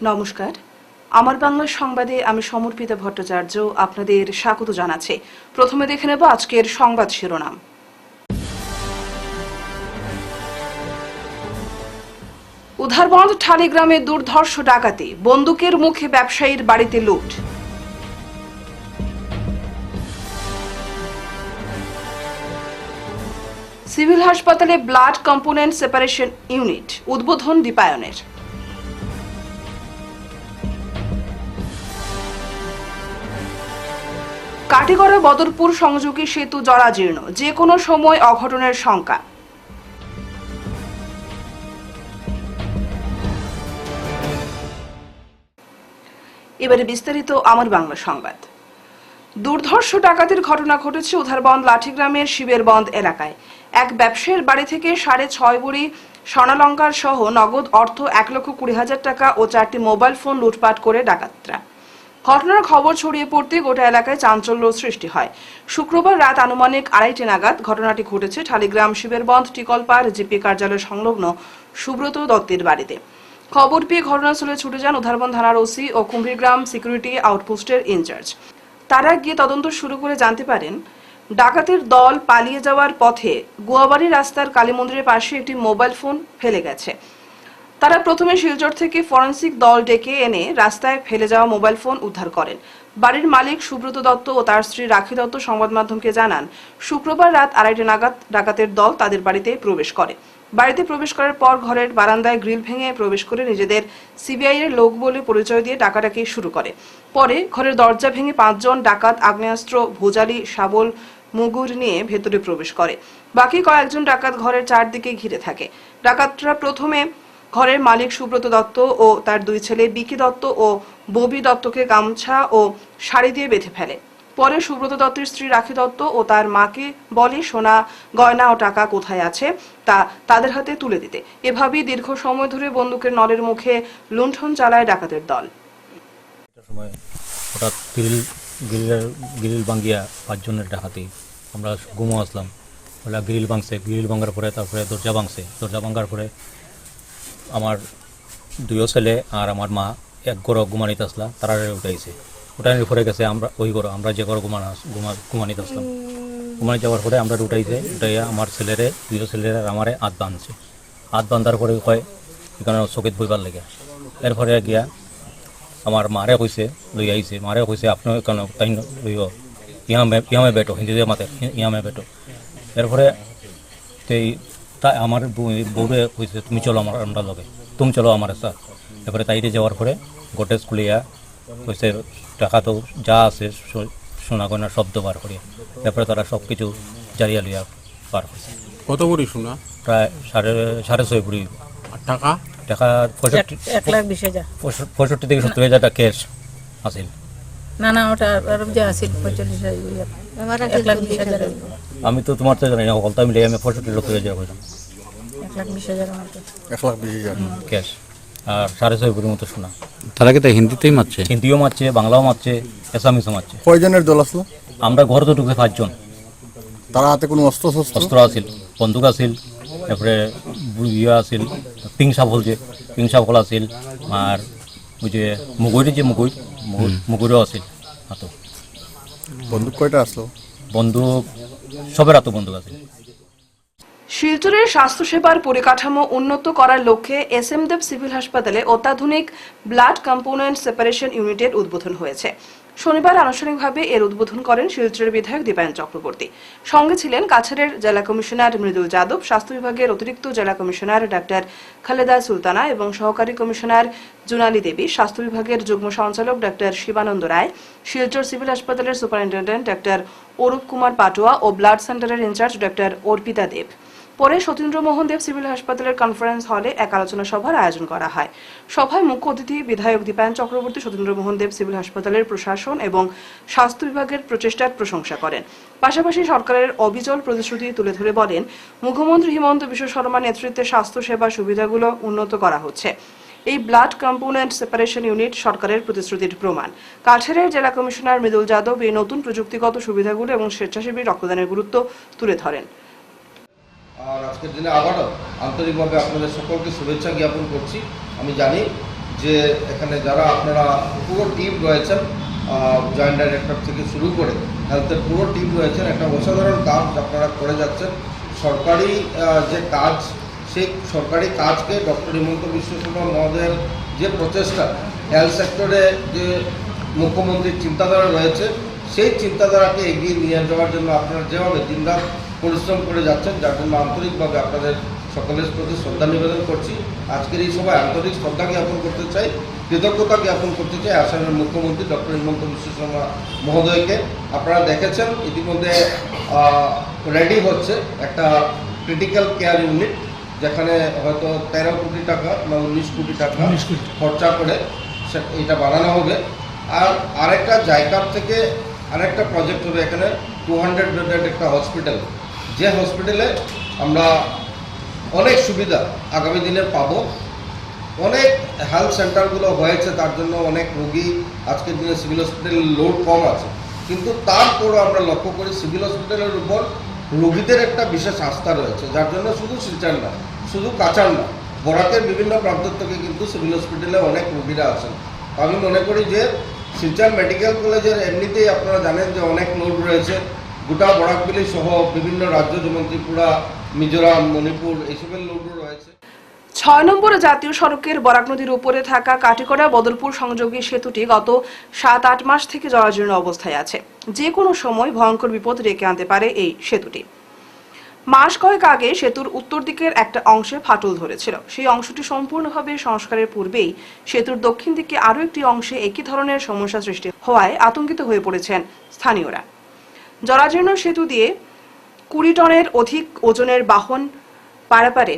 নমস্কার, আমার বাংলা সংবাদে আমি সমর্পিতা ভট্টাচার্য আপনাদের স্বাগত জানাচ্ছি। প্রথমে দেখে নেব আজকের সংবাদ শিরোনাম। উধারবন্দ ঠালিগ্রামে দুর্ধর্ষ ডাকাতি, বন্দুকের মুখে ব্যবসায়ীর বাড়িতে লুট। সিভিল হাসপাতালে ব্লাড কম্পোনেন্ট সেপারেশন ইউনিট উদ্বোধন দীপায়নের। কাটিগড়া বদরপুর সংযোগী সেতু জরাজীর্ণ, যে কোনো সময় অঘটনের শঙ্কা। এবারে বিস্তারিত আমার বাংলা সংবাদ। দুর্ধর্ষ ডাকাতির ঘটনা ঘটেছে উধারবন্দ লাঠিগ্রামের শিবেরবন্দ এলাকায়। এক ব্যবসায়ীর বাড়ি থেকে 6.5 ভরি স্বর্ণালঙ্কার সহ নগদ অর্থ 1,20,000 টাকা ও 4টি মোবাইল ফোন লুটপাট করে ডাকাতরা। ঘটনার খবর ছড়িয়ে পড়তে গোটা এলাকায় চাঞ্চল্য সৃষ্টি হয়। শুক্রবার রাত আনুমানিক 2:30 নাগাদ ঘটনাটি ঘটেছে ঠালিগ্রাম শিবেরবন্দ টিকলপাড় জিপি কার্যালয় সংলগ্ন সুব্রত দত্তের বাড়িতে। খবর পেয়ে ঘটনাস্থলে ছুটে যান উধারবন্দ থানার ওসি ও কুম্ভীরগ্রাম সিকিউরিটি আউটপোস্টের ইনচার্জ। তারা গিয়ে তদন্ত শুরু করে জানতে পারেন, ডাকাতের দল পালিয়ে যাওয়ার পথে গুয়াবাড়ি রাস্তার কালী মন্দিরের পাশে একটি মোবাইল ফোন ফেলে গেছে। তারা প্রথমে শিলচর থেকে ফরেন্সিক দল ডেকে এনে রাস্তায় ফেলে যাওয়া মোবাইল ফোন উদ্ধার করেন। বাড়ির মালিক সুব্রত দত্ত ও তার স্ত্রী রাখি দত্ত সংবাদ মাধ্যমকে জানান, শুক্রবার রাত 2:30 নাগাদ ডাকাতের দল তাদের বাড়িতে প্রবেশ করে। বাড়িতে প্রবেশ করার পর ঘরের বারান্দায় গ্রিল ভেঙে প্রবেশ করে নিজেদের সিবিআই এর লোক বলে পরিচয় দিয়ে ডাকাডাকি শুরু করে। পরে ঘরের দরজা ভেঙে 5 জন ডাকাত আগ্নেয়াস্ত্র, ভোজালি, শাবল, মুগুর নিয়ে ভেতরে প্রবেশ করে। বাকি কয়েকজন ডাকাত ঘরের চারদিকে ঘিরে থাকে। ডাকাতরা প্রথমে ঘরের মালিক সুব্রত দত্ত ও তার 2 ছেলে বিকি দত্ত ও ববি দত্তকে গামছা ও শাড়ি দিয়ে বেঁধে ফেলে। পরে সুব্রত দত্তের স্ত্রী রাখি দত্ত ও তার মাকে বলে সোনা, গয়না ও টাকা কোথায় আছে তা তাদের হাতে তুলে দিতে। এভাবেই দীর্ঘ সময় ধরে বন্দুকের নলের মুখে লুণ্ঠন চালায় ডাকাতের দল। হঠাৎ গ্রিল ভাঙ্গিয়া 5 জনের ডাকাতি। আমরা ঘুমো আসলাম, বলে গ্রিল ভাঙার পরে তারপরে দরজা ভাঙার পরে আমার 2 ছেলে আর আমার মা এক ঘরে ঘুমানিতে আসলাম। তারা উঠাইছে, উঠানোর পরে গেছে আমরা যে ঘরে ঘুমানিতে আসলাম। ঘুমানি যাওয়ার পরে আমরা উঠাইয়া আমার 2 ছেলের আমারে হাত বান্ধার পরে কয় এখানে চকিত বইবার লেগে। এরপরে গিয়া আমার মারে কইছে লই আইছে, মারে কইছে আপনার কেন তাই লইব ইয়ামে বেটো, হিন্দিতে মাতে ইয়ামে বেটো। এরপরে তাই আমার বউরে কইছে তুমি চলো আমরা লগে, তুমি চলো আমার সাথে। এরপরে তাইতে যাওয়ার পরে গোটেজ খুলিয়া কইছে টাকা তো যা আছে সোনা গয়না শব্দ বার করিয়া। এরপরে তারা সব কিছু জারিয়া লইয়া পার করছে। কত ভরি সোনা? প্রায় 6.5 ভরি। টাকা 65 থেকে 70,000 টাকা ক্যাশ আছিল। না ওটা আর যা আছিল 45,000। আমি তো তোমার তো জানি না, বলতে মিলে আমি 65,000 কইলাম। 1,20,000 ক্যাশ আর 6.5 ভরির মতো সোনা। তারা কি তাই হিন্দিতেই মারছে? হিন্দিও মারছে, বাংলাও মারছে, এসামিসও মারছে। কয়জনের দল আসলো? আমরা ঘর তো ঢুকে 5 জন। তারা হাতে কোনো অস্ত্র আছিল, বন্দুক আছিল, তারপরে ইয়ে আছিল, পিং সাফল আছিল, আর ওই যে মুগুরও আছিল হাতো। বন্দুক কয়টা আসলো? বন্দুক সবের হাতে বন্দুক আছে। শিলচরের স্বাস্থ্যসেবার পরিকাঠামো উন্নত করার লক্ষ্যে এসএম দেব সিভিল হাসপাতালে অত্যাধুনিক ব্লাড কম্পোনেন্ট সেপারেশন ইউনিটের উদ্বোধন হয়েছে। শনিবার আনুষ্ঠানিকভাবে এর উদ্বোধন করেন শিলচরের বিধায়ক দীপায়ন চক্রবর্তী। সঙ্গে ছিলেন কাছাড়ের জেলা কমিশনার মৃদুল যাদব, স্বাস্থ্য বিভাগের অতিরিক্ত জেলা কমিশনার ডাক্তার খালেদা সুলতানা এবং সহকারী কমিশনার জুনালী দেবী, স্বাস্থ্য বিভাগের যুগ্ম সঞ্চালক ডাক্তার শিবানন্দ রায়, শিলচর সিভিল হাসপাতালের সুপারিনটেন্ডেন্ট ডাক্তার অরূপ কুমার পাটোয়া ও ব্লাড সেন্টারের ইনচার্জ ডাক্তার অর্পিতা দেব। পরে সতীন্দ্রমোহন দেব সিভিল হাসপাতালের কনফারেন্স হলে এক আলোচনা সভার আয়োজন করা হয়। সভায় মুখ্য অতিথি বিধায়ক দীপায়ন চক্রবর্তী সতীন্দ্রমোহন দেব সিভিল হাসপাতালের প্রশাসন এবং স্বাস্থ্য বিভাগের প্রচেষ্টার প্রশংসা করেন। পাশাপাশি সরকারের অবিচল প্রতিশ্রুতি তুলে ধরে বলেন, মুখ্যমন্ত্রী হিমন্ত বিশ্ব শর্মার নেতৃত্বে স্বাস্থ্য সেবা সুবিধাগুলো উন্নত করা হচ্ছে। এই ব্লাড কম্পোনেন্ট সেপারেশন ইউনিট সরকারের প্রতিশ্রুতির প্রমাণ। কাছাড়ের জেলা কমিশনার মৃদুল যাদব এই নতুন প্রযুক্তিগত সুবিধাগুলো এবং স্বেচ্ছাসেবী রক্তদানের গুরুত্ব তুলে ধরেন। আর আজকের দিনে আবারও আন্তরিকভাবে আপনাদের সকলকে শুভেচ্ছা জ্ঞাপন করছি। আমি জানি যে এখানে যারা আপনারা পুরো টিম রয়েছেন, জয়েন্ট ডাইরেক্টর থেকে শুরু করে হেলথের পুরো টিম রয়েছেন, একটা অসাধারণ কাজ আপনারা করে যাচ্ছেন। সরকারি যে কাজ, সেই সরকারি কাজকে ডক্টর হিমন্ত বিশ্ব শর্মা মহোদয়ের যে প্রচেষ্টা, হেলথ সেক্টরে যে মুখ্যমন্ত্রীর চিন্তাধারা রয়েছে, সেই চিন্তাধারাকে এগিয়ে নিয়ে যাওয়ার জন্য আপনারা যেভাবে দিনরাত পরিশ্রম করে যাচ্ছেন, যার জন্য আন্তরিকভাবে আপনাদের সকলের প্রতি শ্রদ্ধা নিবেদন করছি। আজকের এই সভায় আন্তরিক শ্রদ্ধা জ্ঞাপন করতে চাই, কৃতজ্ঞতা জ্ঞাপন করতে চাই আসামের মুখ্যমন্ত্রী ডক্টর হিমন্ত বিশ্ব শর্মা মহোদয়কে। আপনারা দেখেছেন ইতিমধ্যে রেডি হচ্ছে একটা ক্রিটিক্যাল কেয়ার ইউনিট, যেখানে হয়তো 13 কোটি টাকা বা 19 কোটি টাকা খরচা করে এটা বানানো হবে। আর আরেকটা জায়গার থেকে আরেকটা প্রজেক্ট হবে এখানে 200 বেডের একটা হসপিটাল, যে হসপিটালে আমরা অনেক সুবিধা আগামী দিনে পাবো। অনেক হেলথ সেন্টারগুলো হয়েছে, তার জন্য অনেক রোগী আজকের দিনে সিভিল হসপিটালের লোড কম আছে, কিন্তু তারপরও আমরা লক্ষ্য করি সিভিল হসপিটালের উপর রোগীদের একটা বিশেষ আস্থা রয়েছে, যার জন্য শুধু শিলচর না, শুধু কাছাড় না, বরাকের বিভিন্ন প্রান্ত থেকে কিন্তু সিভিল হসপিটালে অনেক রোগীরা আছেন। আমি মনে করি যে শিলচর মেডিকেল কলেজের এমনিতেই আপনারা জানেন যে অনেক লোড রয়েছে, গোটা বরাকবেলি সহ বিভিন্ন রাজ্য যেমন ত্রিপুরা, মিজোরাম, মণিপুর, এইসবের লোডও রয়েছে। 6 নম্বর জাতীয় সড়কের বরাক নদীর উপরে থাকা কাটিকড়া বদরপুর সংযোগী সেতুটি গত 7-8 মাস থেকে জরাজীর্ণ অবস্থায় আছে। যে কোনো সময় ভয়ঙ্কর বিপদ ডেকে আনতে পারে এই সেতুটি। মাস কয়েক আগে সেতুর উত্তর দিকের একটা অংশে ফাটল ধরেছিল। সেই অংশটি সম্পূর্ণভাবে সংস্কারের পূর্বেই সেতুর দক্ষিণ দিকে আরও একটি অংশে একই ধরনের সমস্যা সৃষ্টি হওয়ায় আতঙ্কিত হয়ে পড়েছেন স্থানীয়রা। জরাজীর্ণ সেতু দিয়ে 20 টনের অধিক ওজনের বাহন পারাপারে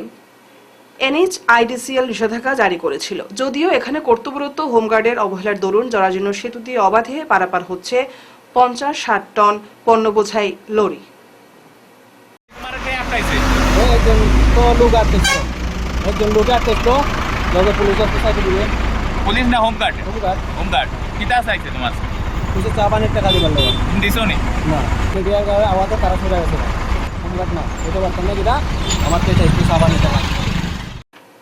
NHIDCL নিষেধাজ্ঞা জারি করেছিল। যদিও এখানে কর্তব্যরত হোমগার্ডের অবহেলার দরুন জরাজীর্ণ সেতু দিয়ে অবাধে পারাপার হচ্ছে 50-60 টন পণ্য বোঝাই লরি। পুলিশ না হোমগার্ড? হোমগার্ড কিতা চাইছে তোমার? চা পানির টাকা দিবার লাগে দিছো নি না, মিডিয়ার গায়ে আওয়াজে তারা সরে গেছে হোমগার্ড না, এটা পারতাম না যেটা আমার তো একটু চা পানির টাকা।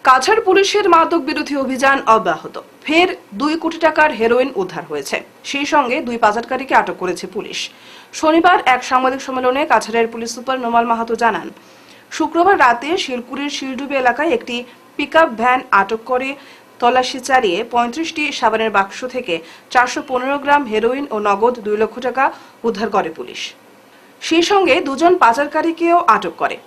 কাছাড় পুলিশের মাদক বিরোধী অভিযান অব্যাহত। ফের 2 কোটি টাকার হেরোইন উদ্ধার হয়েছে। সেই সঙ্গে 2 পাচারকারীকে আটক করেছে পুলিশ। শনিবার এক সাংবাদিক সম্মেলনে কাছাড়ের পুলিশ সুপার নোমাল মাহাতো জানান, শুক্রবার রাতে শিলকুড়ির শিলডুবি এলাকায় একটি পিকআপ ভ্যান আটক করে তল্লাশি চালিয়ে 35টি সাবানের বাক্স থেকে 415 গ্রাম হেরোইন ও নগদ 2 লক্ষ টাকা উদ্ধার করে পুলিশ। সেই সঙ্গে 2 জন পাচারকারীকেও আটক করে।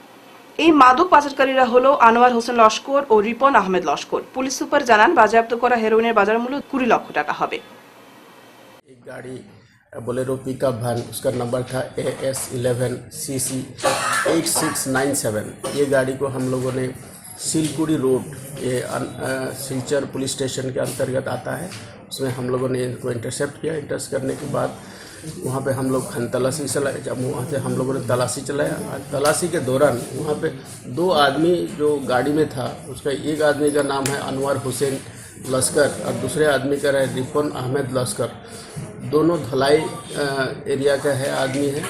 এই মাদক পাচারকারীরা হলো আনোয়ার হোসেন লস্কর ও রিপন আহমেদ লস্কর। পুলিশ সুপার জানান, বাজেয়াপ্ত করা হেরোইনের বাজার মূল্য 20 লক্ষ টাকা হবে। एक गाड़ी बोलेरो पिकअप वैन, उसका नंबर था AS11CC 8697। ये गाड़ी को हम लोगों ने सिलकुड़ी रोड, ये सिलचर पुलिस स्टेशन के अंतर्गत आता है, उसमें हम लोगों ने इनको इंटरसेप्ट किया। इंटरसेप्ट करने के बाद वहाँ पे हम लोग तलाशी चलाए। जब वहाँ से हम लोगों ने तलाशी चलाया, तलाशी के दौरान वहाँ पे 2 आदमी जो गाड़ी में था, उसका एक आदमी का नाम है अनवर हुसैन लश्कर और दूसरे आदमी का है रिपन अहमद लश्कर। दोनों धलाई एरिया का है आदमी है।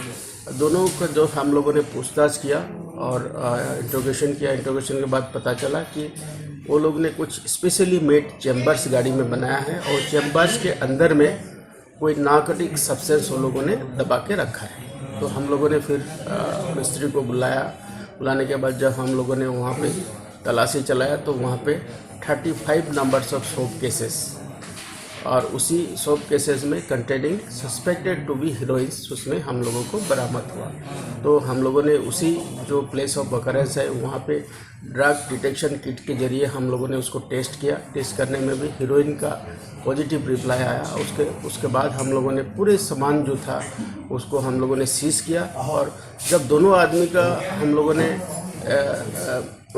दोनों का जो हम लोगों ने पूछताछ किया और इंट्रोगेशन किया। इंट्रोगेशन के बाद पता चला कि वो लोग ने कुछ स्पेशली मेड चैम्बर्स गाड़ी में बनाया है और चैम्बर्स के अंदर में कोई नार्कोटिक सब्सटेंस वो लोगों ने दबा के रखा है। तो हम लोगों ने फिर मिस्त्री को बुलाया। बुलाने के बाद जब हम लोगों ने वहाँ पे तलाशी चलाया तो वहाँ पे 35 नंबर्स ऑफ सोप केसेस और उसी सोप केसेस में containing suspected to be heroins उसमें हम लोगों को बरामद हुआ। तो हम लोगों ने उसी जो प्लेस ऑफ ऑकरेंस है वहाँ पे ड्रग डिटेक्शन किट के जरिए हम लोगों ने उसको टेस्ट किया। टेस्ट करने में भी हीरोइन का पॉजिटिव रिप्लाई आया। उसके बाद हम लोगों ने पूरे सामान जो था उसको हम लोगों ने सीज किया। और जब दोनों आदमी का हम लोगों ने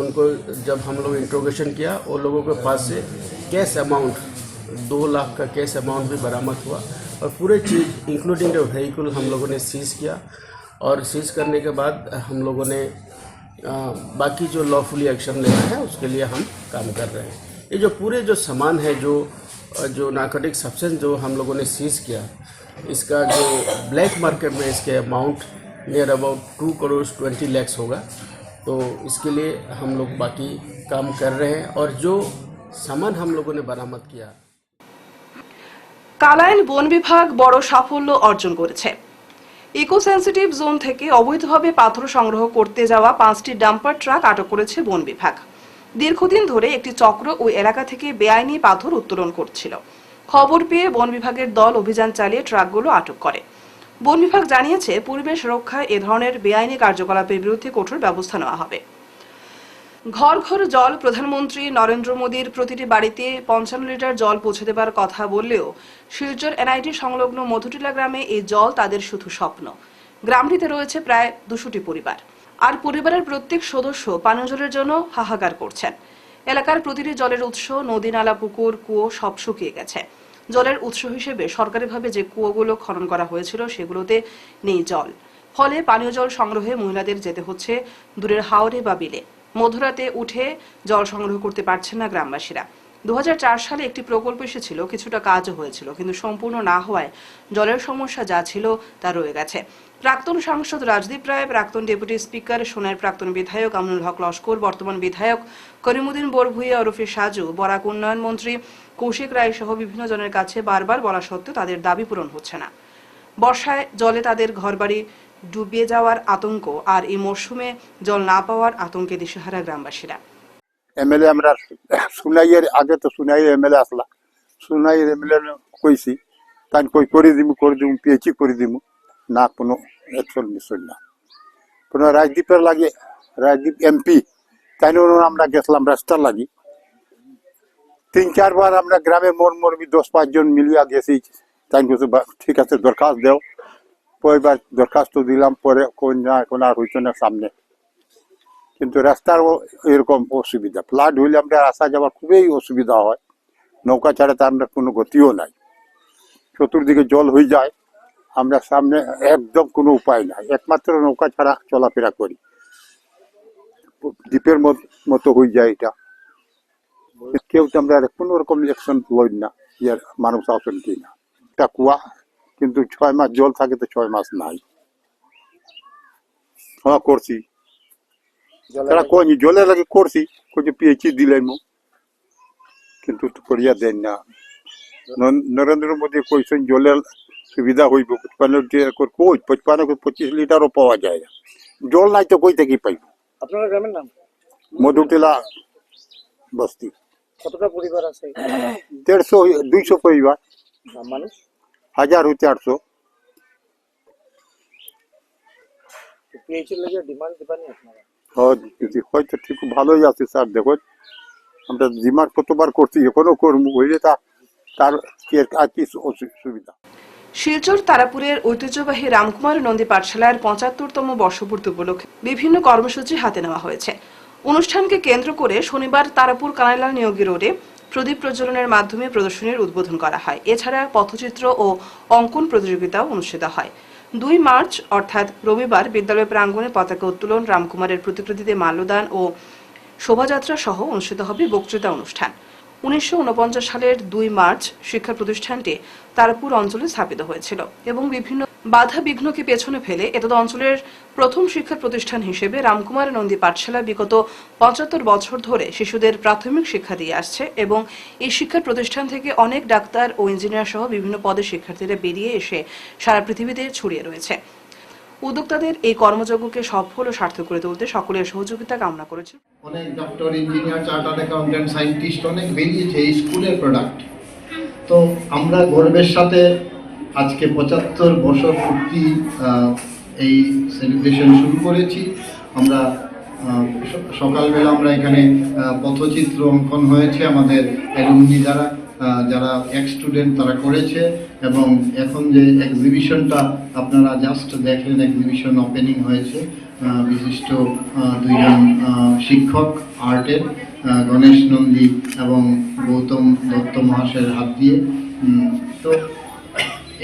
उनको जब हम लोग इंट्रोगेशन किया, वो लोगों के पास से कैश अमाउंट 2 लाख का कैश अमाउंट भी बरामद हुआ और पूरे चीज़ इंक्लूडिंग द व्हीकल हम लोगों ने सीज किया। और सीज करने के बाद हम लोगों ने बाकी जो लॉफुली एक्शन लेना है उसके लिए हम काम कर रहे हैं। ये जो पूरे जो सामान है, जो नार्कोटिक सब्सटेंस जो हम लोगों ने सीज किया, इसका जो ब्लैक मार्केट में इसके amount near about 2 crore 20 lakh होगा। तो इसके लिए हम लोग बाकी काम कर रहे हैं। और जो सामान हम लोगों ने बरामद किया। কালাইন বন বিভাগ বড় সাফল্য অর্জন করেছে। ইকো সেন্সিটিভ জোন থেকে অবৈধভাবে পাথর সংগ্রহ করতে যাওয়া 5টি ডাম্পার ট্রাক আটক করেছে বন বিভাগ। দীর্ঘদিন ধরে একটি চক্র ওই এলাকা থেকে বেআইনি পাথর উত্তোলন করছিল। খবর পেয়ে বন বিভাগের দল অভিযান চালিয়ে ট্রাকগুলো আটক করে। বন বিভাগ জানিয়েছে, পরিবেশ রক্ষায় এ ধরনের বেআইনি কার্যকলাপের বিরুদ্ধে কঠোর ব্যবস্থা নেওয়া হবে। ঘর ঘর জল প্রধানমন্ত্রী নরেন্দ্র মোদীর প্রতিটি বাড়িতে 55 লিটার জল পৌঁছে দেবার কথা বললেও শিলচর এনআইটি সংলগ্ন মধুটিলা গ্রামে এই জল তাদের শুধু স্বপ্ন। গ্রামটিতে রয়েছে প্রায় 200টি পরিবার, আর পরিবারের প্রত্যেক সদস্য পানীয় জলের জন্য হাহাকার করছেন। এলাকার প্রতিটি জলের উৎস, নদী, নালা, পুকুর, কুয়ো সব শুকিয়ে গেছে। জলের উৎস হিসেবে সরকারিভাবে যে কুয়োগুলো খনন করা হয়েছিল সেগুলোতে নেই জল। ফলে পানীয় জল সংগ্রহে মহিলাদের যেতে হচ্ছে দূরের হাওরে বা বিলে। মধ্যরাতে উঠে জল সংগ্রহ করতে পারছেন না গ্রামবাসীরা। 2004 সালে একটি প্রকল্প এসেছিল, কিছুটা কাজও হয়েছিল, কিন্তু সম্পূর্ণ না হওয়ায় জলের সমস্যা যা ছিল তা রয়ে গেছে। প্রাক্তন সাংসদ রাজদীপ রায়, প্রাক্তন ডেপুটি স্পিকার সোনার প্রাক্তন বিধায়ক আমনুল হক লস্কর, বর্তমান বিধায়ক করিমুদ্দিন বরভুইয়া ওরফে সাজু, বরাক উন্নয়ন মন্ত্রী কৌশিক রায় সহ বিভিন্ন জনের কাছে বারবার বলা সত্ত্বেও তাদের দাবি পূরণ হচ্ছে না। বর্ষায় জলে তাদের ঘরবাড়ি ডুবিয়ে যাওয়ার আতঙ্ক, আর এই মরশুমে জল না পাওয়ার আতঙ্কে দিশেহারা গ্রামবাসীরা। এমএলএ আমরা সুনাইয়ের আগে তো সুনাইয়ের এমএলএ আসলা, সুনাইয়ের এমএলএ কইছি তাই কই করে দিমু পিএইচি করে দিমু, না কোনো অ্যাকশন নিশ্চয় না। কোনো রাজদীপের লাগে, রাজদীপ এমপি তাই আমরা গেছিলাম রাস্তার লাগি। 3-4 বার আমরা গ্রামের মর্মী 10-5 জন মিলিয়া গেছি, তাই কিছু ঠিক আছে দরখাস্ত দেও। পরেরবার দরখাস্ত দিলাম, পরে কোন আর হইতো না সামনে। কিন্তু রাস্তার এরকম অসুবিধা, ফ্লাড হইলে আমরা আসা যাওয়ার খুবই অসুবিধা হয়। নৌকা ছাড়া তো আমরা কোনো গতিও নাই, চতুর্দিকে জল হয়ে যায়। আমরা সামনে একদম কোনো উপায় নাই, একমাত্র নৌকা ছাড়া চলাফেরা করি। দ্বীপের মতো হয়ে যায় এটা। কেউ তো আমরা কোনো রকম অ্যাকশন লই না, ইয়ার মানুষ আসেন কি না। এটা কুয়া, কিন্তু 6 মাস জল থাকে তো 6 মাস নাই। হ্যাঁ করছি, তারা কইনি জলের লাগে করছি, কইছে পিএইচি দিলাম, কিন্তু করিয়া দেন না। নরেন্দ্র মোদী কইছেন জলের সুবিধা হইব, 25 লিটারও পাওয়া যায় না। জল নাই তো কই থেকে পাইব? আপনার গ্রামের নাম? মধুটিলা বস্তি। কতটা পরিবার আছে? 150-200 পরিবার, মানুষ 1000 হইতে 800। পিএইচের লাগে ডিমান্ড দিবানি আপনারা? হয়তো ঠিক ভালোই আছে স্যার। দেখো আমরা ডিমান্ড কতবার করছি, এখনো করবো, হইলে তার আর কি সুবিধা। শিলচর তারাপুরের ঐতিহ্যবাহী রামকুমার নন্দী পাঠশালার 75তম বর্ষপূর্তি উপলক্ষে বিভিন্ন কর্মসূচি হাতে নেওয়া হয়েছে। অনুষ্ঠানকে কেন্দ্র করে শনিবার তারাপুর কানাইলাল নিয়োগী রোডে প্রদীপ প্রজ্বলনের মাধ্যমে প্রদর্শনীর উদ্বোধন করা হয়। এছাড়া পথচিত্র ও অঙ্কন প্রতিযোগিতাও অনুষ্ঠিত হয়। 2 মার্চ অর্থাৎ রবিবার বিদ্যালয় প্রাঙ্গণে পতাকা উত্তোলন, রামকুমারের প্রতিকৃতিতে মাল্যদান ও শোভাযাত্রা সহ অনুষ্ঠিত হবে বক্তৃতা অনুষ্ঠান। 1949 সালের 2 মার্চ শিক্ষা প্রতিষ্ঠানটি তারাপুর অঞ্চলে স্থাপিত হয়েছিল এবং বিভিন্ন বাধা বিঘ্নকে পেছনে ফেলে এতদ অঞ্চলের প্রথম শিক্ষা প্রতিষ্ঠান হিসেবে রামকুমার নন্দী পাঠশালা বিগত 75 বছর ধরে শিশুদের প্রাথমিক শিক্ষা দিয়ে আসছে এবং এই শিক্ষা প্রতিষ্ঠান থেকে অনেক ডাক্তার ও ইঞ্জিনিয়ার সহ বিভিন্ন পদের শিক্ষার্থীরা বেরিয়ে এসে সারা পৃথিবীতে ছড়িয়ে রয়েছে। উদ্যোক্তাদের এই কর্মযজ্ঞকে সফল ও সার্থক করে তুলতে সকলের সহযোগিতা কামনা করেছে। অনেক doctor, engineer, chartered accountant, scientist অনেক বেরিয়েছে এই স্কুলের প্রোডাক্ট। তো আমরা গর্বের সাথে আজকে 75 বছর পূর্তি এই সেলিব্রেশন শুরু করেছি। আমরা সকালবেলা আমরা এখানে পথচিত্র অঙ্কন হয়েছে আমাদের অ্যালুমনি দ্বারা, যারা এক্স স্টুডেন্ট তারা করেছে, এবং এখন যে এক্সিবিশনটা আপনারা জাস্ট দেখলেন, এক্সিবিশন ওপেনিং হয়েছে বিশিষ্ট 2 জন শিক্ষক আর্টের, গণেশ নন্দী এবং গৌতম দত্ত মহাশয়ের হাত দিয়ে। তো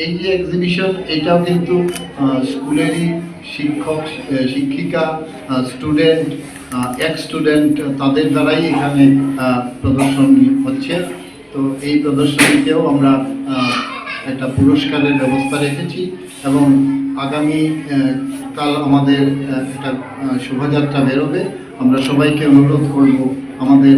এই যে এক্সিবিশন, এটাও কিন্তু স্কুলেরই শিক্ষক, শিক্ষিকা, স্টুডেন্ট, এক্স স্টুডেন্ট তাদের দ্বারাই এখানে প্রদর্শনী হচ্ছে। তো এই প্রদর্শনীতেও আমরা একটা পুরস্কারের ব্যবস্থা রেখেছি এবং আগামী কাল আমাদের একটা শোভাযাত্রা বেরোবে। আমরা সবাইকে অনুরোধ করব আমাদের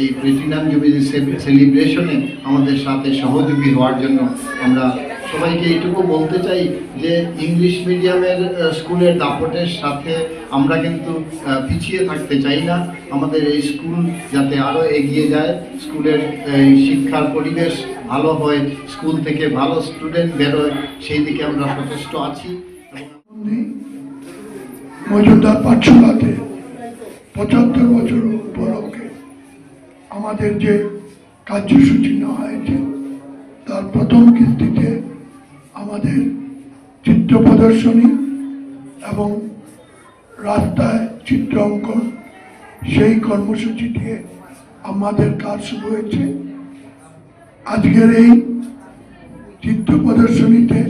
এই প্লেটিনাম জুবিলি সেলিব্রেশনে আমাদের সাথে সহযোগী হওয়ার জন্য আমরা সবাইকে এইটুকু বলতে চাই যে ইংলিশ মিডিয়ামের স্কুলের দাপটের সাথে আমরা কিন্তু পিছিয়ে থাকতে চাই না। আমাদের এই স্কুল যাতে আরও এগিয়ে যায়, স্কুলের শিক্ষার পরিবেশ ভালো হয়, স্কুল থেকে ভালো স্টুডেন্ট বেরোয়, সেই দিকে আমরা সচেষ্ট আছি। মজুমদার পাঠশালাতে 75 বছর উপলক্ষে আমাদের যে কার্যসূচি নেওয়া হয়েছে তার প্রথম কিস্তিতে আমাদের চিত্র প্রদর্শনী এবং রাস্তায় চিত্র অঙ্কন সেই কর্মসূচি দিয়ে আমাদের কাজ শুরু হয়েছে। আজকের এই চিত্র প্রদর্শনীতে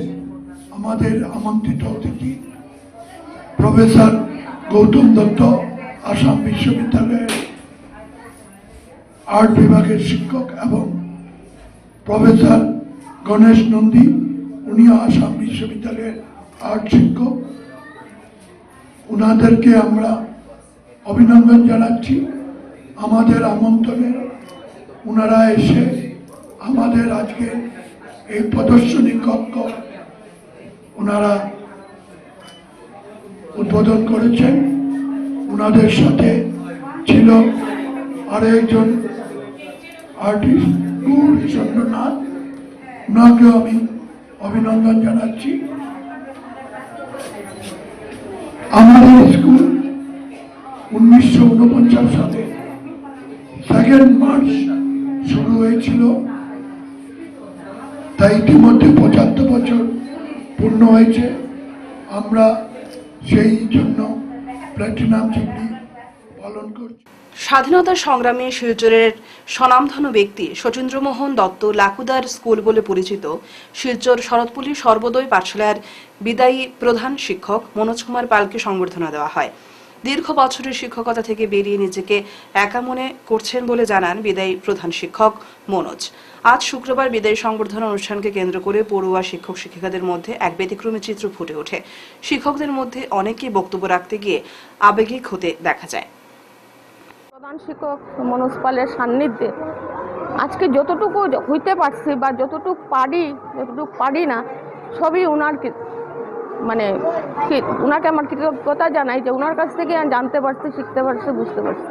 আমাদের আমন্ত্রিত অতিথি প্রফেসর গৌতম দত্ত, আসাম বিশ্ববিদ্যালয়ের আর্ট বিভাগের শিক্ষক, এবং প্রফেসর গণেশ নন্দী, উনিও আসাম বিশ্ববিদ্যালয়ের আর্ট শিক্ষক। ওনাদেরকে আমরা অভিনন্দন জানাচ্ছি। আমাদের আমন্ত্রণে ওনারা এসে আমাদের আজকে এই প্রদর্শনী কক্ষ ওনারা উদ্বোধন করেছেন। ওনাদের সাথে ছিল আরেকজন আর্টিস্ট চন্দ্রনাথ, ওনাকেও আমি অভিনন্দন জানাচ্ছি। আমাদের স্কুল 1949 সালে 2 মার্চ শুরু হয়েছিল, তাই ইতিমধ্যে 75 বছর পূর্ণ হয়েছে। আমরা সেই জন্য প্ল্যাটিনাম জুবলি পালন করছি। স্বাধীনতা সংগ্রামে শিলচরের স্বনামধন্য ব্যক্তি শচীন্দ্রমোহন দত্ত লাকুদার স্কুল বলে পরিচিত শিলচর শরৎপল্লী সর্বোদয় পাঠশালার বিদায়ী প্রধান শিক্ষক মনোজ কুমার পালকে সংবর্ধনা দেওয়া হয়। দীর্ঘ বছরের শিক্ষকতা থেকে বেরিয়ে নিজেকে একা মনে করছেন বলে জানান বিদায়ী প্রধান শিক্ষক মনোজ। আজ শুক্রবার বিদায়ী সংবর্ধনা অনুষ্ঠানকে কেন্দ্র করে পড়ুয়া শিক্ষক শিক্ষিকাদের মধ্যে এক ব্যতিক্রমী চিত্র ফুটে ওঠে। শিক্ষকদের মধ্যে অনেকেই বক্তব্য রাখতে গিয়ে আবেগিক হতে দেখা যায়। প্রধান শিক্ষক মনোজ পালের সান্নিধ্যে আজকে যতটুকু হইতে পারছি বা যতটুকু পারি না, সবই ওনার মানে ওনাকে আমার কৃতজ্ঞতা জানাই যে ওনার কাছ থেকে আমি জানতে পারছি, শিখতে পারছি, বুঝতে পারছি।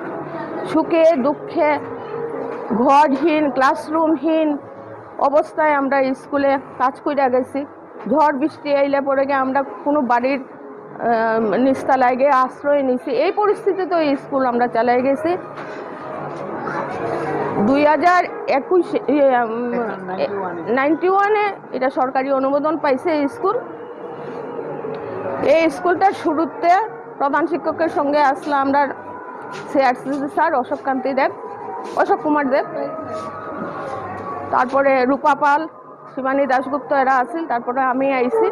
সুখে দুঃখে ঘরহীন, ক্লাসরুমহীন অবস্থায় আমরা স্কুলে কাজ করে গেছি। ঝড় বৃষ্টি আইলে পরে গিয়ে আমরা কোনো বাড়ির নিচতলায় গিয়ে আশ্রয় নিছি। এই পরিস্থিতিতে এই স্কুল আমরা চালাই গেছি। 2091 এটা সরকারি অনুমোদন পাইছে এই স্কুল। এই স্কুলটার শুরুতে প্রধান শিক্ষকের সঙ্গে আসলাম আমরা সিআরসিসি স্যার অশোক কুমার দেব, তারপরে রূপা পাল, শিবানী দাশগুপ্ত এরা আছেন, তারপরে আমি আইছি।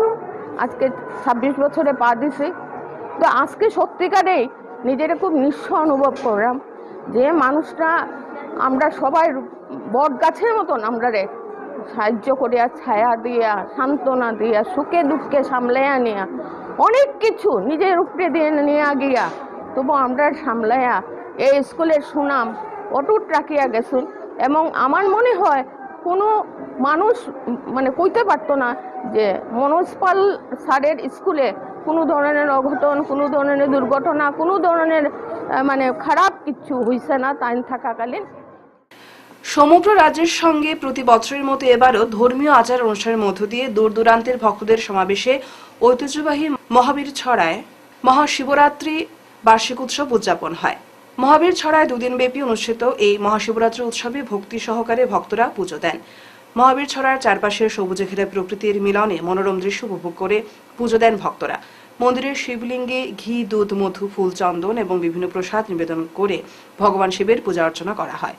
আজকে 26 বছরে পা দিছি। তো আজকে সত্যিকারেই নিজেরা খুব নিঃস্ব অনুভব করলাম যে মানুষরা আমরা সবাই বট গাছের মতন আমরা সাহায্য করিয়া, ছায়া দিয়া, সান্ত্বনা দিয়া, সুখে দুঃখে সামলাইয়া নিয়া, অনেক কিছু নিজের উপরে দিয়ে নিয়ে গিয়া তবু আমরা সামলাইয়া এই স্কুলের সুনাম অটুট রাখিয়া গেছুন। এবং আমার মনে হয় কোনো মানুষ মানে কইতে পারতো না যে মনোজ পাল স্যারের স্কুলে কোনো ধরনের অঘটন, কোনো ধরনের দুর্ঘটনা, কোনো ধরনের মানে খারাপ কিছু হইছে না তাই থাকাকালীন। সমগ্র রাজ্যের সঙ্গে প্রতি বছরের মতো এবারও ধর্মীয় আচার অনুষ্ঠানের মধ্য দিয়ে দূর দূরান্তের ভক্তদের সমাবেশে ঐতিহ্যবাহী মহাবীর ছড়ায় মহাশিবরাত্রি বার্ষিক উৎসব উদযাপন হয়। মহাবীর ছড়ায় 2 দিনব্যাপী অনুষ্ঠিত এই মহাশিবরাত্রি উৎসবে ভক্তি সহকারে ভক্তরা পুজো দেন। মহাবীর ছড়ার চারপাশের সবুজে ঘেরা প্রকৃতির মিলনে মনোরম দৃশ্য উপভোগ করে পুজো দেন ভক্তরা। মন্দিরের শিবলিঙ্গে ঘি, দুধ, মধু, ফুল, চন্দন এবং বিভিন্ন প্রসাদ নিবেদন করে ভগবান শিবের পূজা অর্চনা করা হয়।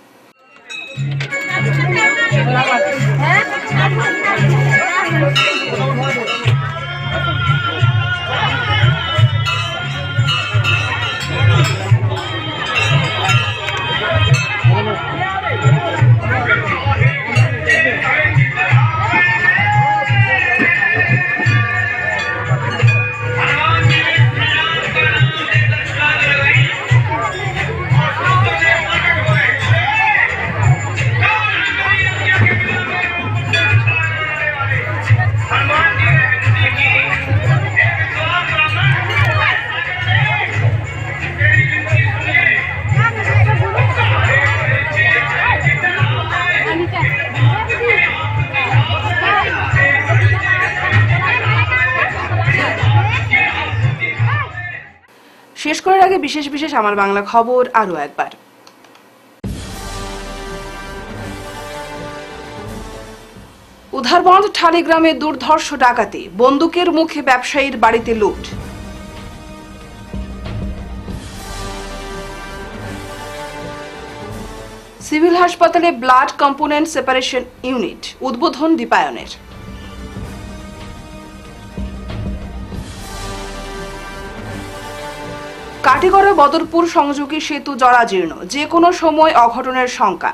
শেষ করার আগে বিশেষ আমার বাংলা খবর আরো একবার। উধারবন্দ ঠালিগ্রামে দুর্ধর্ষ ডাকাতি, বন্দুকের মুখে ব্যবসায়ীর বাড়িতে লুট। সিভিল হাসপাতালে ব্লাড কম্পোনেন্ট সেপারেশন ইউনিট উদ্বোধন দীপায়নের। কাটিগড়া বদরপুর সংযোগী সেতু জরাজীর্ণ, যে কোনো সময় অঘটনের শঙ্কা।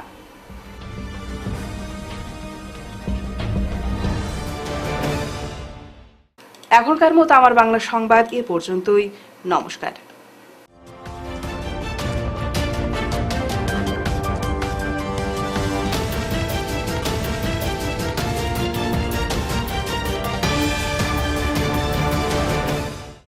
এখনকার মতো আমার বাংলা সংবাদ এ পর্যন্তই। নমস্কার।